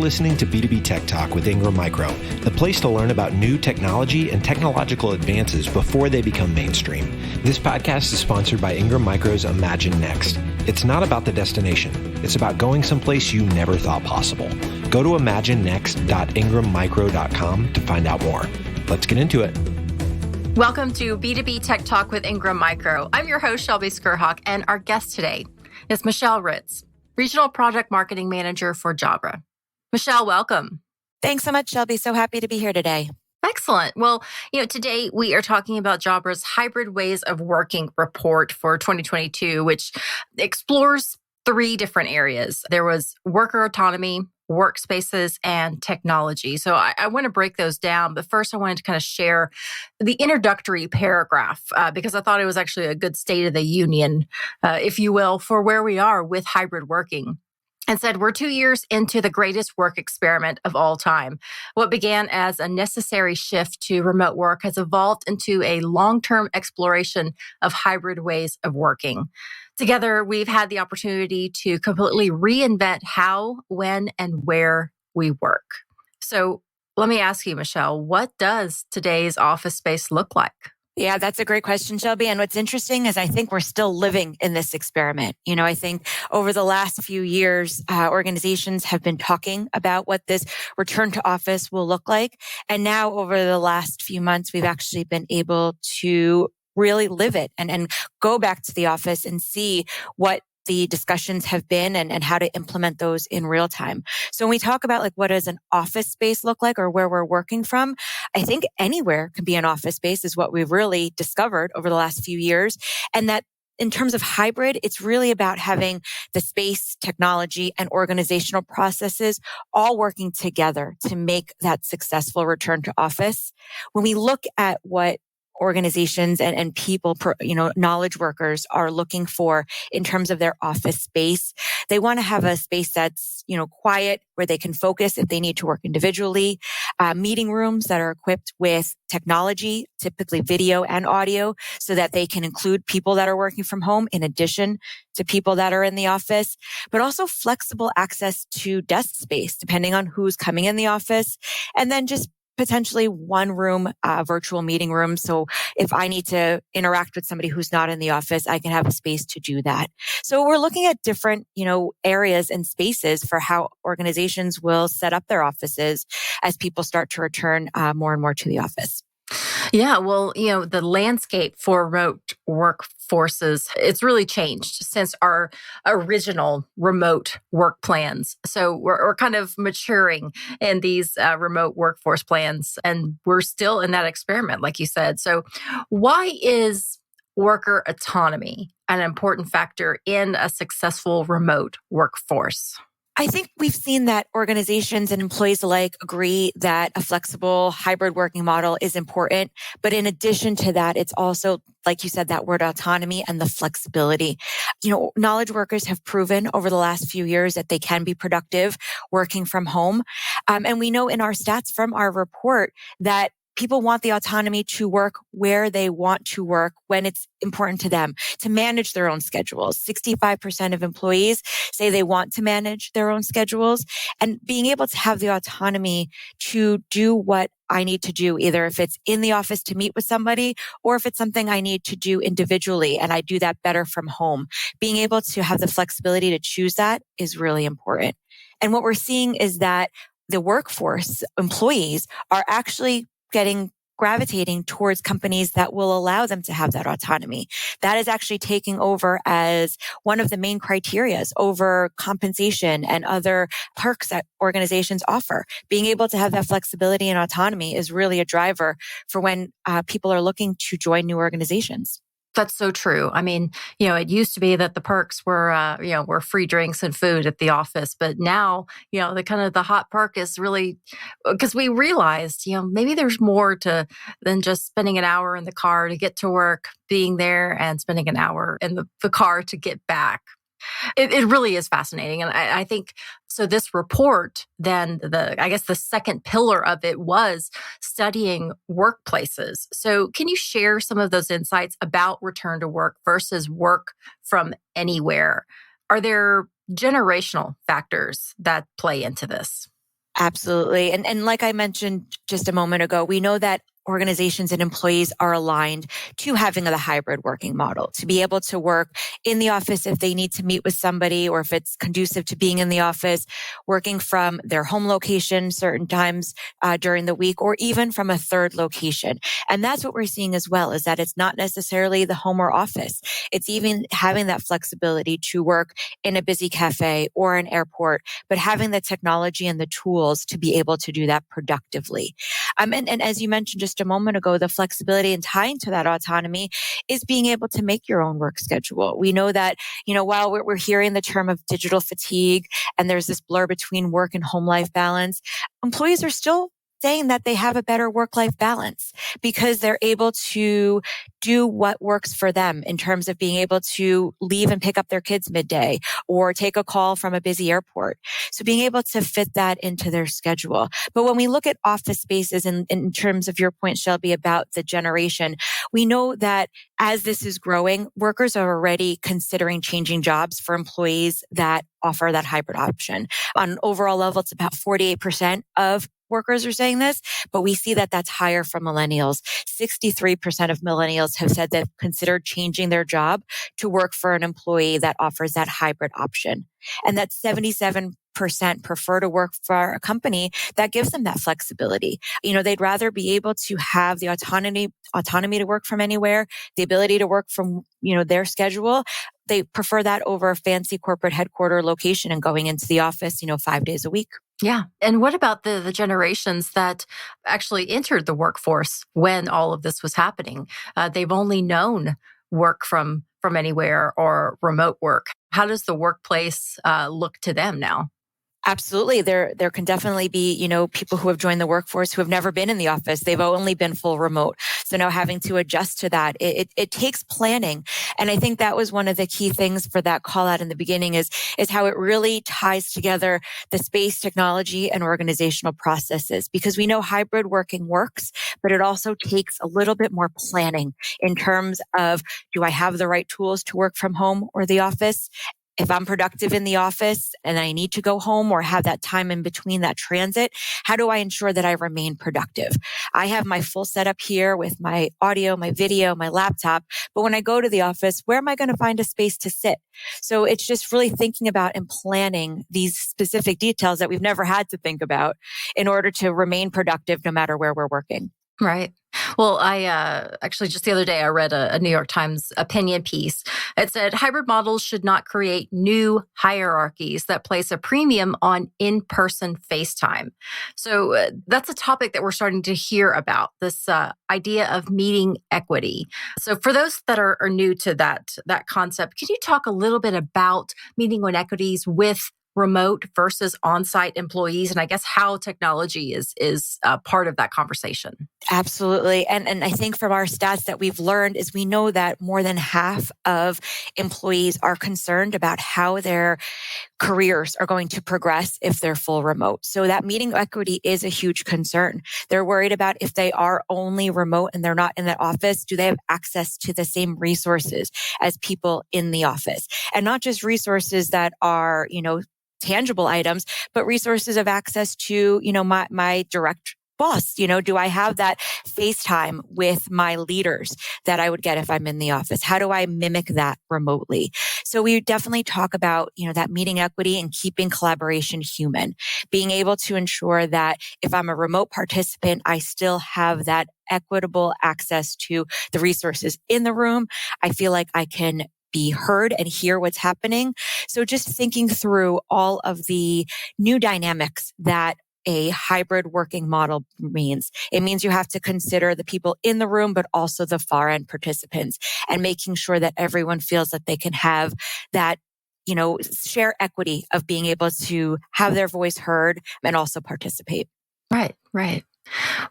listening to B2B Tech Talk with Ingram Micro, the place to learn about new technology and technological advances before they become mainstream. This podcast is sponsored by Ingram Micro's Imagine Next. It's not about the destination. It's about going someplace you never thought possible. Go to imaginenext.ingrammicro.com to find out more. Let's get into it. Welcome to B2B Tech Talk with Ingram Micro. I'm your host, Shelby Skrhak, and our guest today is Michelle Ritz, Regional Project Marketing Manager for Jabra. Michelle, welcome. Thanks so much, Shelby. So happy to be here today. Excellent. Well, today we are talking about Jabra's Hybrid Ways of Working report for 2022, which explores three different areas. There was worker autonomy, workspaces, and technology. So I want to break those down. But first, I wanted to kind of share the introductory paragraph because I thought it was actually a good state of the union, if you will, for where we are with hybrid working. And said, we're 2 years into the greatest work experiment of all time. What began as a necessary shift to remote work has evolved into a long-term exploration of hybrid ways of working. Together, we've had the opportunity to completely reinvent how, when, and where we work. So let me ask you, Michelle, what does today's office space look like? Yeah, that's a great question, Shelby. And what's interesting is I think we're still living in this experiment. I think over the last few years, organizations have been talking about what this return to office will look like. And now over the last few months, we've actually been able to really live it and go back to the office and see what the discussions have been and how to implement those in real time. So when we talk about what does an office space look like or where we're working from, I think anywhere can be an office space is what we've really discovered over the last few years. And that in terms of hybrid, it's really about having the space, technology, and organizational processes all working together to make that successful return to office. When we look at what organizations and people, knowledge workers are looking for in terms of their office space. They want to have a space that's, quiet where they can focus if they need to work individually, meeting rooms that are equipped with technology, typically video and audio, so that they can include people that are working from home in addition to people that are in the office, but also flexible access to desk space, depending on who's coming in the office. And then just potentially one room, virtual meeting room. So if I need to interact with somebody who's not in the office, I can have a space to do that. So we're looking at different, areas and spaces for how organizations will set up their offices as people start to return more and more to the office. Yeah, well, the landscape for remote workforces, it's really changed since our original remote work plans. So we're kind of maturing in these remote workforce plans, and we're still in that experiment, like you said. So why is worker autonomy an important factor in a successful remote workforce? I think we've seen that organizations and employees alike agree that a flexible hybrid working model is important. But in addition to that, it's also, like you said, that word autonomy and the flexibility. Knowledge workers have proven over the last few years that they can be productive working from home. And we know in our stats from our report that people want the autonomy to work where they want to work when it's important to them, to manage their own schedules. 65% of employees say they want to manage their own schedules, and being able to have the autonomy to do what I need to do, either if it's in the office to meet with somebody or if it's something I need to do individually and I do that better from home. Being able to have the flexibility to choose that is really important. And what we're seeing is that the workforce employees are actually gravitating towards companies that will allow them to have that autonomy. That is actually taking over as one of the main criterias over compensation and other perks that organizations offer. Being able to have that flexibility and autonomy is really a driver for when people are looking to join new organizations. That's so true. I mean, it used to be that the perks were free drinks and food at the office, but now, the hot perk is really because we realized, maybe there's more than just spending an hour in the car to get to work, being there and spending an hour in the car to get back. It really is fascinating. And I think, so this report, then the second pillar of it was studying workplaces. So can you share some of those insights about return to work versus work from anywhere? Are there generational factors that play into this? Absolutely. And like I mentioned just a moment ago, we know that organizations and employees are aligned to having the hybrid working model, to be able to work in the office if they need to meet with somebody, or if it's conducive to being in the office, working from their home location certain times during the week, or even from a third location. And that's what we're seeing as well, is that it's not necessarily the home or office. It's even having that flexibility to work in a busy cafe or an airport, but having the technology and the tools to be able to do that productively. And as you mentioned just a moment ago, the flexibility and tying to that autonomy is being able to make your own work schedule. We know that, while we're hearing the term of digital fatigue and there's this blur between work and home life balance, employees are still saying that they have a better work-life balance because they're able to do what works for them in terms of being able to leave and pick up their kids midday or take a call from a busy airport. So being able to fit that into their schedule. But when we look at office spaces in terms of your point, Shelby, about the generation, we know that as this is growing, workers are already considering changing jobs for employees that offer that hybrid option. On an overall level, it's about 48% of workers are saying this, but we see that that's higher for millennials. 63% of millennials have said they've considered changing their job to work for an employee that offers that hybrid option. And that 77% prefer to work for a company that gives them that flexibility. They'd rather be able to have the autonomy to work from anywhere, the ability to work from, their schedule. They prefer that over a fancy corporate headquarter location and going into the office, 5 days a week. Yeah. And what about the generations that actually entered the workforce when all of this was happening? They've only known work from anywhere or remote work. How does the workplace look to them now? Absolutely. There can definitely be, people who have joined the workforce who have never been in the office. They've only been full remote. So now having to adjust to that, it takes planning. And I think that was one of the key things for that call out in the beginning is how it really ties together the space, technology, and organizational processes, because we know hybrid working works, but it also takes a little bit more planning in terms of, do I have the right tools to work from home or the office? If I'm productive in the office and I need to go home or have that time in between that transit, how do I ensure that I remain productive? I have my full setup here with my audio, my video, my laptop. But when I go to the office, where am I going to find a space to sit? So it's just really thinking about and planning these specific details that we've never had to think about in order to remain productive no matter where we're working. Right. Well, I actually just the other day, I read a New York Times opinion piece. It said hybrid models should not create new hierarchies that place a premium on in-person face time. So that's a topic that we're starting to hear about, this idea of meeting equity. So for those that are new to that concept, can you talk a little bit about meeting inequities with remote versus on-site employees, and I guess how technology is part of that conversation? Absolutely. And I think from our stats that we've learned is we know that more than half of employees are concerned about how their careers are going to progress if they're full remote. So that meeting equity is a huge concern. They're worried about if they are only remote and they're not in the office, do they have access to the same resources as people in the office? And not just resources that are, tangible items, but resources of access to, my direct boss. Do I have that FaceTime with my leaders that I would get if I'm in the office? How do I mimic that remotely? So we definitely talk about, that meeting equity and keeping collaboration human, being able to ensure that if I'm a remote participant, I still have that equitable access to the resources in the room. I feel like I can be heard and hear what's happening. So just thinking through all of the new dynamics that a hybrid working model means. It means you have to consider the people in the room, but also the far end participants, and making sure that everyone feels that they can have that, share equity of being able to have their voice heard and also participate. Right.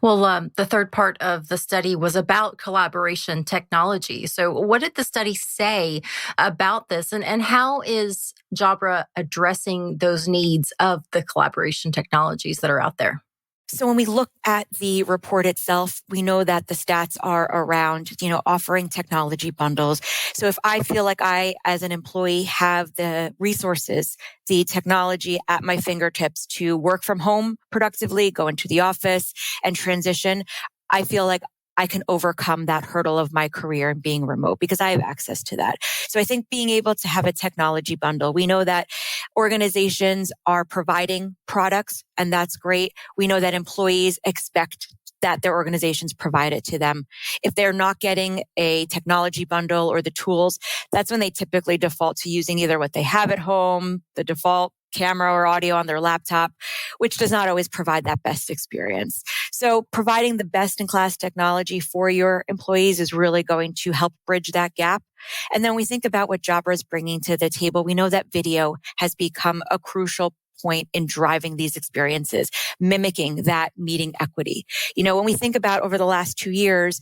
Well, the third part of the study was about collaboration technology. So what did the study say about this, and how is Jabra addressing those needs of the collaboration technologies that are out there? So when we look at the report itself, we know that the stats are around, offering technology bundles. So if I feel like I, as an employee, have the resources, the technology at my fingertips to work from home productively, go into the office and transition, I feel like I can overcome that hurdle of my career and being remote because I have access to that. So I think being able to have a technology bundle, we know that organizations are providing products and that's great. We know that employees expect that their organizations provide it to them. If they're not getting a technology bundle or the tools, that's when they typically default to using either what they have at home, the default camera or audio on their laptop, which does not always provide that best experience. So providing the best in class technology for your employees is really going to help bridge that gap. And then we think about what Jabra is bringing to the table. We know that video has become a crucial point in driving these experiences, mimicking that meeting equity. When we think about over the last 2 years,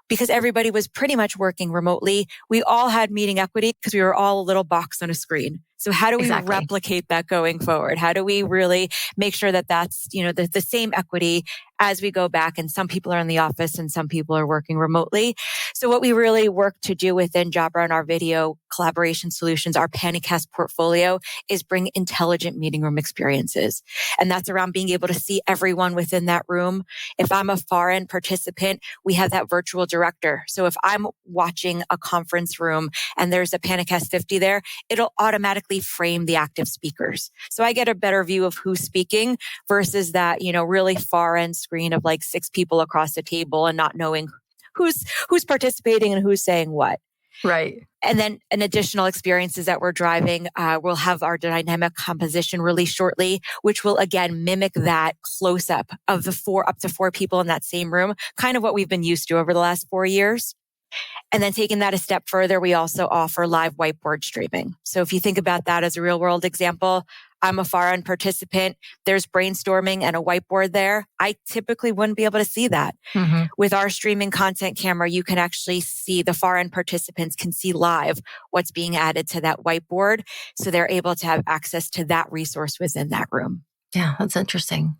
because everybody was pretty much working remotely, we all had meeting equity because we were all a little box on a screen. So how do we replicate that going forward? How do we really make sure that that's, the same equity as we go back and some people are in the office and some people are working remotely? So what we really work to do within Jabra and our video collaboration solutions, our Panicast portfolio, is bring intelligent meeting room experiences. And that's around being able to see everyone within that room. If I'm a foreign participant, we have that virtual director. So if I'm watching a conference room and there's a Panicast 50 there, it'll automatically frame the active speakers. So I get a better view of who's speaking versus that, really far end screen of like 6 people across the table and not knowing who's participating and who's saying what. Right. And then an additional experiences that we're driving, we'll have our dynamic composition released shortly, which will again mimic that close up of the up to 4 people in that same room, kind of what we've been used to over the last 4 years. And then taking that a step further, we also offer live whiteboard streaming. So if you think about that as a real world example, I'm a far end participant. There's brainstorming and a whiteboard there. I typically wouldn't be able to see that. Mm-hmm. With our streaming content camera, you can actually see the far end participants can see live what's being added to that whiteboard. So they're able to have access to that resource within that room. Yeah, that's interesting.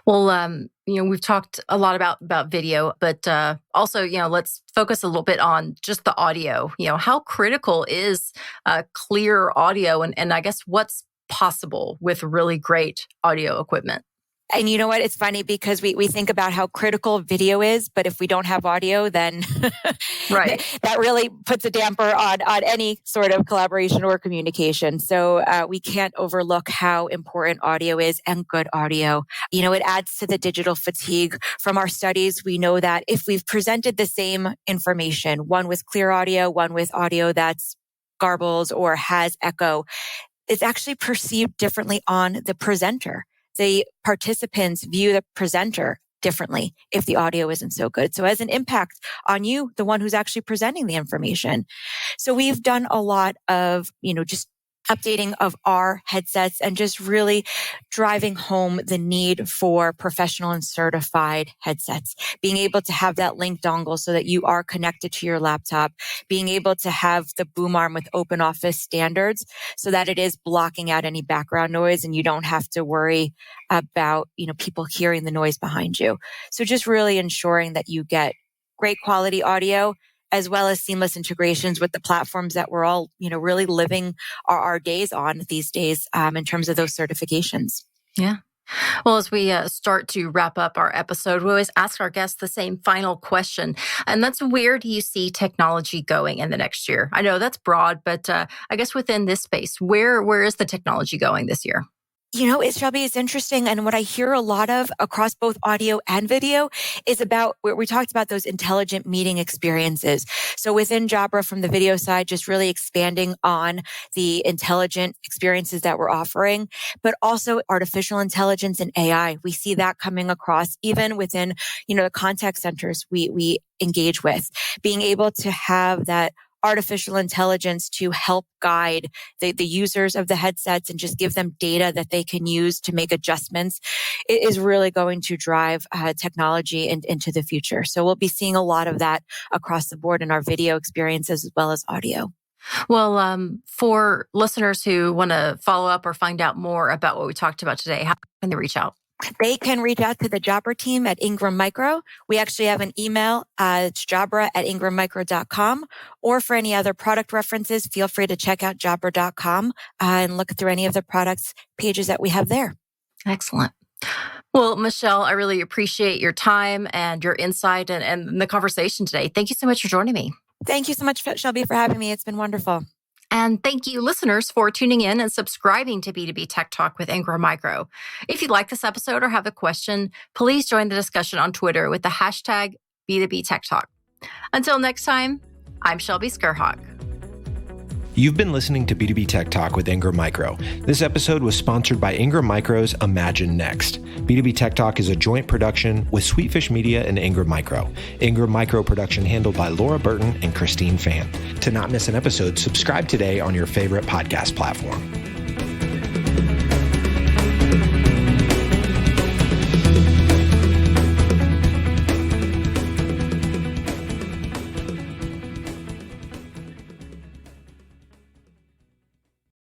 Well, we've talked a lot about video, but also, let's focus a little bit on just the audio. How critical is clear audio and I guess what's possible with really great audio equipment? And you know what? It's funny because we think about how critical video is, but if we don't have audio, then right. that really puts a damper on any sort of collaboration or communication. So we can't overlook how important audio is and good audio. It adds to the digital fatigue. From our studies, we know that if we've presented the same information, one with clear audio, one with audio that's garbles or has echo, it's actually perceived differently on the presenter. The participants view the presenter differently if the audio isn't so good. So it has an impact on you, the one who's actually presenting the information. So we've done a lot of, just updating of our headsets and just really driving home the need for professional and certified headsets, being able to have that link dongle so that you are connected to your laptop, being able to have the boom arm with open office standards so that it is blocking out any background noise and you don't have to worry about, people hearing the noise behind you. So just really ensuring that you get great quality audio as well as seamless integrations with the platforms that we're all, really living our days on these days in terms of those certifications. Yeah. Well, as we start to wrap up our episode, we always ask our guests the same final question. And that's, where do you see technology going in the next year? I know that's broad, but I guess within this space, where is the technology going this year? Shelby, it's interesting. And what I hear a lot of across both audio and video is about where we talked about those intelligent meeting experiences. So within Jabra from the video side, just really expanding on the intelligent experiences that we're offering, but also artificial intelligence and AI. We see that coming across even within, the contact centers we engage with, being able to have that artificial intelligence to help guide the users of the headsets and just give them data that they can use to make adjustments. It is really going to drive technology into the future. So we'll be seeing a lot of that across the board in our video experiences as well as audio. Well, for listeners who want to follow up or find out more about what we talked about today, how can they reach out? they can reach out to the Jabra team at Ingram Micro. We actually have an email. It's jabra@ingrammicro.com. Or for any other product references, feel free to check out jabra.com and look through any of the products pages that we have there. Excellent. Well, Michelle, I really appreciate your time and your insight and the conversation today. Thank you so much for joining me. Thank you so much, Shelby, for having me. It's been wonderful. And thank you, listeners, for tuning in and subscribing to B2B Tech Talk with Ingram Micro. If you like this episode or have a question, please join the discussion on Twitter with the hashtag B2B Tech Talk. Until next time, I'm Shelby Skrhak. You've been listening to B2B Tech Talk with Ingram Micro. This episode was sponsored by Ingram Micro's Imagine Next. B2B Tech Talk is a joint production with Sweetfish Media and Ingram Micro. Ingram Micro production handled by Laura Burton and Christine Fan. To not miss an episode, subscribe today on your favorite podcast platform.